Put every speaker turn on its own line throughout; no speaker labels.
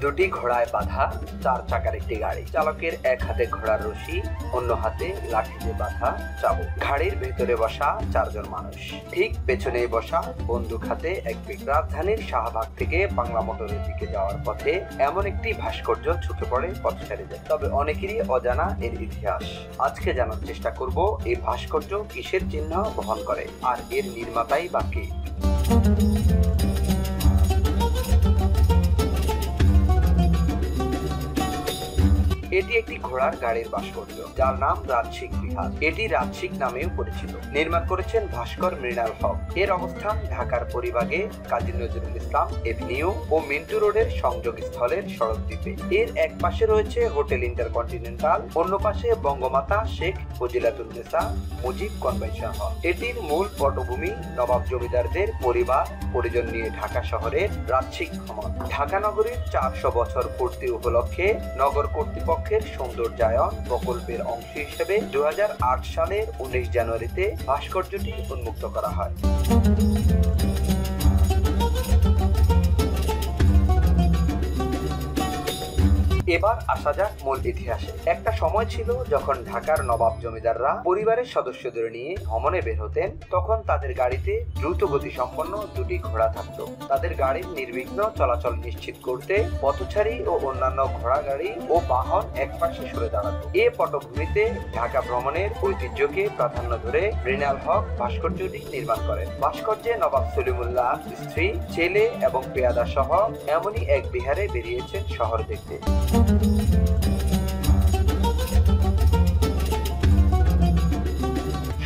দুটি ঘোড়ায় বাঁধা 4 চাকার একটি গাড়ি। চালকের এক হাতে ঘোড়ার রশি, অন্য হাতে লাঠিতে বাঁধা চাবুক। গাড়ির ভেতরে বসা 4 জন মানুষ। ঠিক পেছনে বসা বন্দুক হাতে এক ব্যক্তি। রাজধানীর শাহবাগ থেকে বাংলা মোটরের দিকে যাওয়ার পথে এমন একটি ভাস্কর্য চোখে পড়ে পথচারীদের। তবে অনেকেরই অজানা এর ইতিহাস। আজকে জানার চেষ্টা করব এই ভাস্কর্য কিসের চিহ্ন বহন করে আর এর নির্মাতাই বা কে। এটি একটি ঘোড়ার গাড়ির ভাস্কর্য, যার নাম রাজশিক বিহার। এটি রাজশিক নামেও পরিচিত। নির্মাণ করেছেন ভাস্কর মৃণাল হক। এর অবস্থান ঢাকার পরিবাগে কাজী নজরুল ইসলাম এভিনিউ ও মিন্টু রোডের সংযোগ স্থলের সড়ক দ্বীপে। এর এক পাশে রয়েছে হোটেল ইন্টারকন্টিনেন্টাল, অন্য পাশে বঙ্গমাতা শেখ ফজিলাতুন্নেসা মুজিব কনভেনশন হল। এটির মূল পটভূমি নবাব জমিদারদের পরিবার পরিজন নিয়ে ঢাকা শহরের রাজশিক ভ্রমণ। ঢাকা নগরীর 400 বছর পূর্তি উপলক্ষে নগর কর্তৃপক্ষ সৌন্দর্যায়ন প্রকল্পের অংশ হিসেবে 2008 সালের 19 জানুয়ারিতে ভাস্কর্যটি উন্মুক্ত করা হয়। এবার আসা যাক মূল ইতিহাসে। একটা সময় ছিল যখন ঢাকার নবাব জমিদাররা পরিবারের সদস্যদের নিয়ে ভ্রমণে বের হতেন। তখন তাদের গাড়িতে দ্রুত গতি সম্পন্ন দুটি ঘোড়া থাকতো। তাদের গাড়ির নির্বিঘ্ন চলাচল নিশ্চিত করতে পথচারী ও অন্যান্য ঘোড়া গাড়ি ও বাহন একপাশে সরে দাঁড়াতো। এ পটভূমিতে ঢাকা ভ্রমণের ঐতিহ্যকে প্রাধান্য ধরে মৃণাল হক ভাস্কর্যটি নির্মাণ করেন। ভাস্কর্যে নবাব সলিমুল্লাহ স্ত্রী, ছেলে এবং পেয়াদা সহ এমনই এক বিহারে বেরিয়েছেন শহর দেখতে।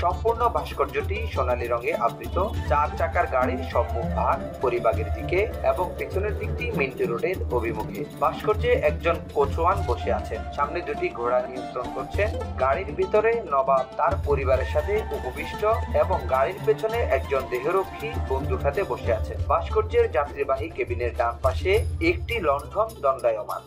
সম্পূর্ণ ভাস্কর্যটি সোনালী রঙে আবৃত। 4 চাকার গাড়ির সম্মুখ ভাগ পরিবাগের দিকে এবং পেছনের দিকটি মিন্টু রোডের অভিমুখে। ভাস্কর্যে একজন কোচওয়ান বসে আছেন, সামনে দুটি ঘোড়া নিয়ন্ত্রণ করছেন। গাড়ির ভিতরে নবাব তার পরিবারের সাথে উপবিষ্ট এবং গাড়ির পেছনে একজন দেহরক্ষী বন্দুক হাতে বসে আছেন। ভাস্কর্যের যাত্রীবাহী কেবিনের ডান পাশে একটি লণ্ঠন দণ্ডায়মান।